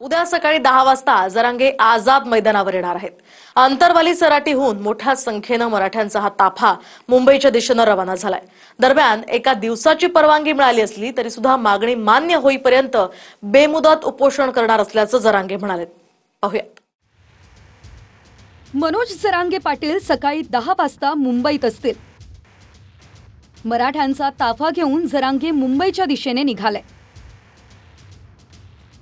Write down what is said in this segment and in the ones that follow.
उद्या सकाळी 10 वाजता जरांगे आझाद मैदानावर येणार आहेत। अंतरवाली सराटीहून मोठ्या संख्येने मराठ्यांचा हा ताफा मुंबईच्या दिशेने रवाना झालाय। दरम्यान एका दिवसाची परवानगी मिळाली असली तरी सुद्धा मागणी मान्य होईपर्यंत बेमुदत उपोषण करणार असल्याचं जरांगे म्हणाले। पाहूयात। मनोज जरांगे पाटील सकाळी 10 वाजता मुंबईत असतील। मराठ्यांचा ताफा घेऊन जरांगे मुंबईच्या दिशेने निघाले।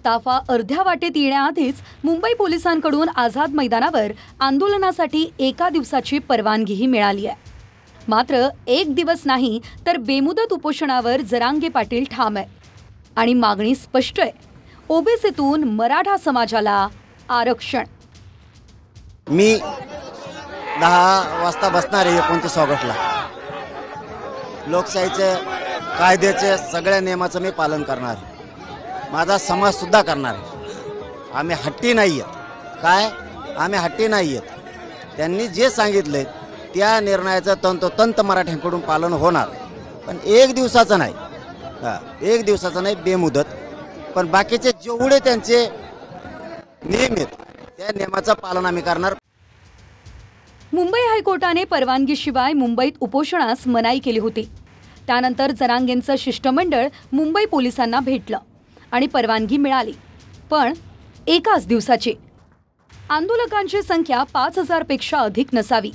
ताफा अर्ध्या वाटेत येण्याआधीच मुंबई पोलिसांकडून आझाद मैदानावर आंदोलनासाठी एका दिवसाची परवानगीही मिळाली आहे। मात्र एक दिवस नाही तर बेमुदत उपोषणावर जरांगे पाटील ठाम आहे आणि मागणी स्पष्ट आहे। ओबीसीतून मराठा समाजाला आरक्षण। मी 10 वाजता बसणार आहे 29 ऑगस्टला। लोकशाहीचे कायद्याचे सगळ्या नियमाचं मी पालन करणार आहे। माझा समाज सुद्धा करणार आहे। आम्ही हट्टी नाही आहेत। काय आम्ही हट्टी नाही आहेत। त्यांनी जे सांगितले त्या निर्णयाचं तंतोतंत मराठ्यांकडून पालन होणार, पण एक दिवसाचं नाही। एक दिवसाचं नाही, बेमुदत। पण बाकीचे जेवढे त्यांचे नियम आहेत त्या नियमाचं पालन आम्ही करणार। मुंबई हायकोर्टाने परवानगीशिवाय मुंबईत उपोषणास मनाई केली होती। त्यानंतर जरांगेंचं शिष्टमंडळ मुंबई पोलिसांना भेटलं आणि परवानगी मिळाली, पण एकाच दिवसाची। आंदोलकांची संख्या 5000 पेक्षा अधिक नसावी।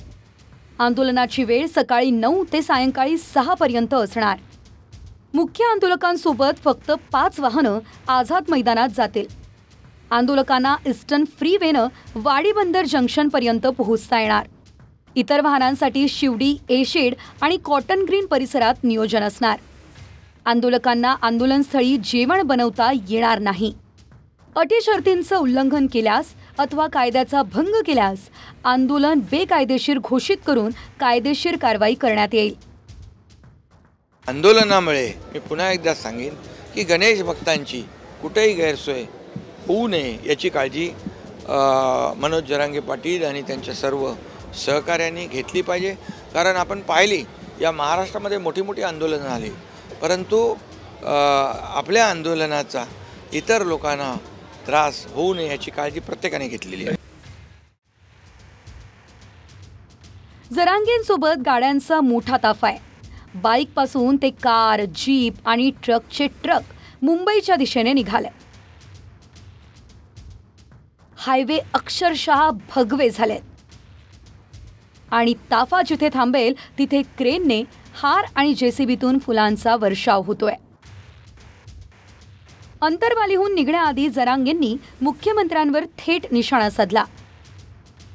आंदोलनाची वेळ सकाळी 9 ते सायंकाळी 6 पर्यंत असणार। मुख्य आंदोलकांसोबत फक्त 5 वाहनं आझाद मैदानात जातील। आंदोलकांना ईस्टर्न फ्रीवेनं वाडी बंदर जंक्शनपर्यंत पोहोचता येणार। इतर वाहनांसाठी शिवडी, एशेड आणि कॉटन ग्रीन परिसरात नियोजन असणार। आंदोलकांना आंदोलनस्थळी जेवण बनवता येणार नाही। अटी शर्तींचं उल्लंघन केल्यास अथवा कायद्याचा भंग केल्यास आंदोलन बेकायदेशीर घोषित करून कायदेशीर कारवाई करण्यात येईल। आंदोलनामुळे मी पुन्हा एकदा सांगेन की गणेश भक्तांची कुठेही गैरसोय होऊ नये याची काळजी मनोज जरांगे पाटील आणि त्यांच्या सर्व सहकार्यांनी घेतली पाहिजे। कारण आपण पाहिली या महाराष्ट्रामध्ये मोठी मोठी आंदोलनं झाली, परंतु आपल्या आंदोलनाचा इतर लोकांना त्रास होऊ नये याची काळजी प्रत्येकाने घेतलेली आहे। जरांगेंसोबत गाड्यांचा मोठा ताफा आहे। बाईकपासून ते कार, जीप आणि ट्रकचे ट्रक मुंबईच्या दिशेने निघाले। हायवे अक्षरशः भगवे झालेत आणि ताफा जिथे थांबेल तिथे क्रेनने हार आणि जेसीबीतून फुलांचा वर्षाव होतोय। अंतरवालीहून निघण्याआधी जरांगेंनी मुख्यमंत्र्यांवर थेट निशाणा साधला।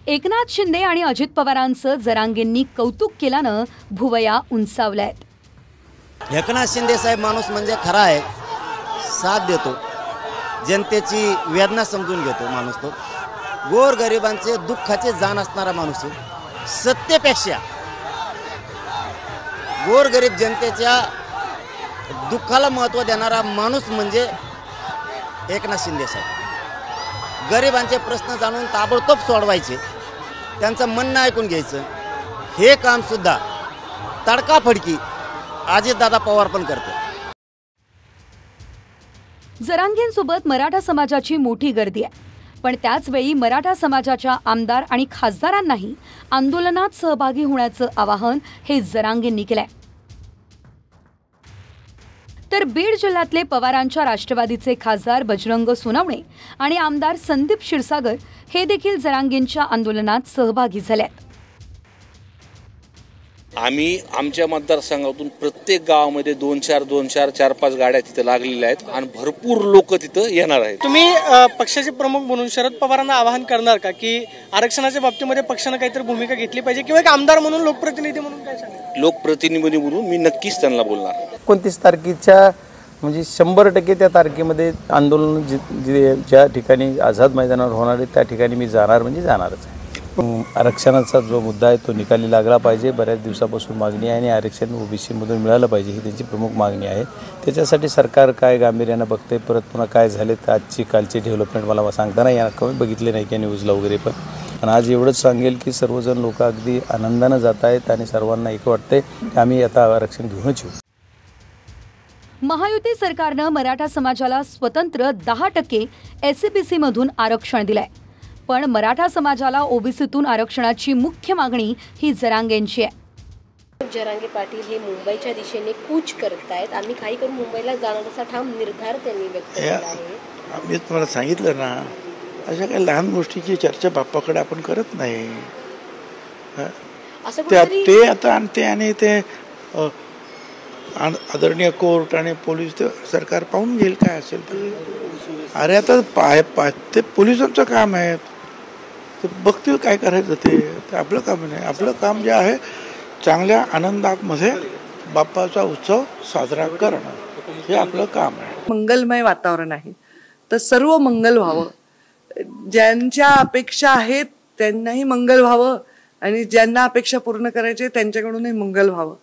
एकनाथ शिंदे आणि अजित पवारांचं जरांगेंनी कौतुक केल्यानं भुवया उंचावल्यात। एकनाथ शिंदे साहेब माणूस म्हणजे खरा आहे, साथ देतो, जनतेची वेदना समजून घेतो माणूस। तो गोरगरिबांचे दुःखाचे जाण असणारा माणूस आहे। सत्तेपेक्षा गोरगरीब जनतेच्या दुःखाला महत्त्व देणारा माणूस म्हणजे एकनाथ शिंदे साहेब। गरिबांचे प्रश्न जाणून ताबडतोब सोडवायचे, त्यांचं म्हणणं ऐकून घ्यायचं, हे काम सुद्धा तडकाफडकी अजितदादा पवार पण करते। जरांगेंसोबत मराठा समाजाची मोठी गर्दी आहे, पण त्याच वेळी मराठा समाजाच्या आमदार आणि खासदारांनाही आंदोलनात सहभागी होण्याचं आवाहन हे जरांगेंनी केलंय। तर बीड जिल्ह्यातले पवारांच्या राष्ट्रवादीचे खासदार बजरंग सोनवणे आणि आमदार संदीप क्षीरसागर हे देखील जरांगेंच्या आंदोलनात सहभागी झालेत। आम्ही आमच्या मतदारसंघातून प्रत्येक गावामध्ये 2-4 4-5 गाड्या तिथे लागलेल्या आहेत आणि भरपूर लोक तिथं येणार आहेत। तुम्ही पक्षाचे प्रमुख म्हणून शरद पवारांना आवाहन करणार का की आरक्षणाच्या बाबतीमध्ये पक्षाने काहीतरी भूमिका घेतली पाहिजे, किंवा एक आमदार म्हणून, लोकप्रतिनिधी म्हणून काय सांगणार? लोकप्रतिनिधी म्हणून मी नक्कीच त्यांना बोलणार। 29 तारखेच्या म्हणजे 100% त्या तारखेमध्ये आंदोलन ज्या ठिकाणी आझाद मैदानावर होणार आहे त्या ठिकाणी मी जाणार म्हणजे जाणारच आहे। आरक्षणाचा जो मुद्दा आहे तो निकाली लागला पाहिजे। बऱ्याच दिवसापासून मागणी आहे आणि आरक्षण ओबीसीमधून मिळालं पाहिजे ही त्यांची प्रमुख मागणी आहे। त्याच्यासाठी सरकार काय गांभीर्यानं बघते, परत पुन्हा काय झाले तर कालची डेव्हलपमेंट मला सांगता नाही येणार, कमी बघितले नाही की न्यूजला वगैरे पण आज एवढंच सांगेल की सर्वजण लोक अगदी आनंदानं जात आहेत आणि सर्वांना एक वाटते की आम्ही आता आरक्षण घेऊनच येऊ। महायुती सरकारनं मराठा समाजाला स्वतंत्र 10% SCBC मधून आरक्षण दिलंय, पण मराठा समाजाला ओबीसीतून आरक्षणाची मुख्य मागणी ही जरांगेंची आहे. जरांगे पाटील हे मुंबईच्या दिशेने कूच करतायत. आम्ही काही करून मुंबईला जाण्याचा ठाम निर्धार त्यांनी व्यक्त केला आहे. मी तुम्हाला सांगितलं ना, अशा काही लहान गोष्टीची चर्चा बाप्पाकडे आपण करत नाही. ते आता आणि ते आदरणीय कोर्ट आणि पोलीस ते सरकार पाहून घेईल काय असेल तर. अरे आता ते पोलिसांचं काम आहे, ते बघतील काय करायचं ते आपलं काम नाही. आपलं काम जे आहे चांगल्या आनंदामध्ये बाप्पाचा उत्सव साजरा करणं हे आपलं काम आहे. मंगलमय वातावरण आहे, तर सर्व मंगल व्हावं. ज्यांच्या अपेक्षा आहेत त्यांनाही मंगल व्हावं आणि ज्यांना अपेक्षा पूर्ण करायचे त्यांच्याकडूनही मंगल व्हावं.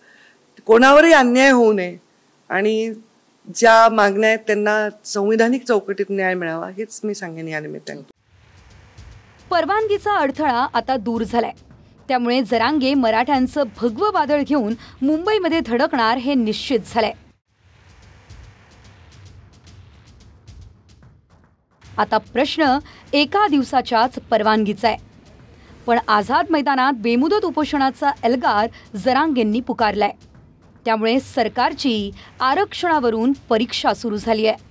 कोणावरही अन्याय होऊ नये आणि ज्या मागण्या आहेत त्यांना संविधानिक चौकटीत न्याय मिळावा हेच मी सांगेन या निमित्ताने. परवानगीचा अडथळा आता दूर झालाय, त्यामुळे जरांगे मराठ्यांचं भगवं वादळ घेऊन मुंबईमध्ये धडकणार हे निश्चित झालंय. आता प्रश्न एका दिवसाच्याच परवानगीचा आहे, पण आझाद मैदानात बेमुदत उपोषणाचा एल्गार जरांगेंनी पुकारलाय. त्यामुळे सरकारची आरक्षणावरून परीक्षा सुरू झाली आहे.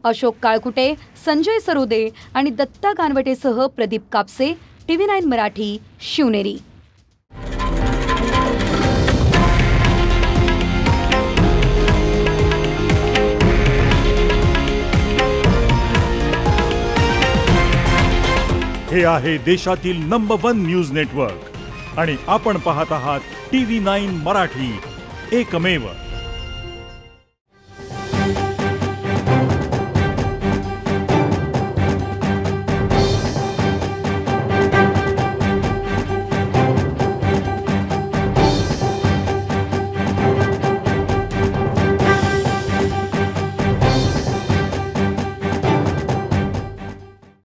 अशोक काळकुटे, संजय सरोदे आणि दत्ता गानवटेसह प्रदीप कापसे, TV9 मराठी, शिवनेरी. हे आहे देशातील नंबर 1 न्यूज नेटवर्क आणि आपण पाहत आहात TV9 मराठी, एकमेव.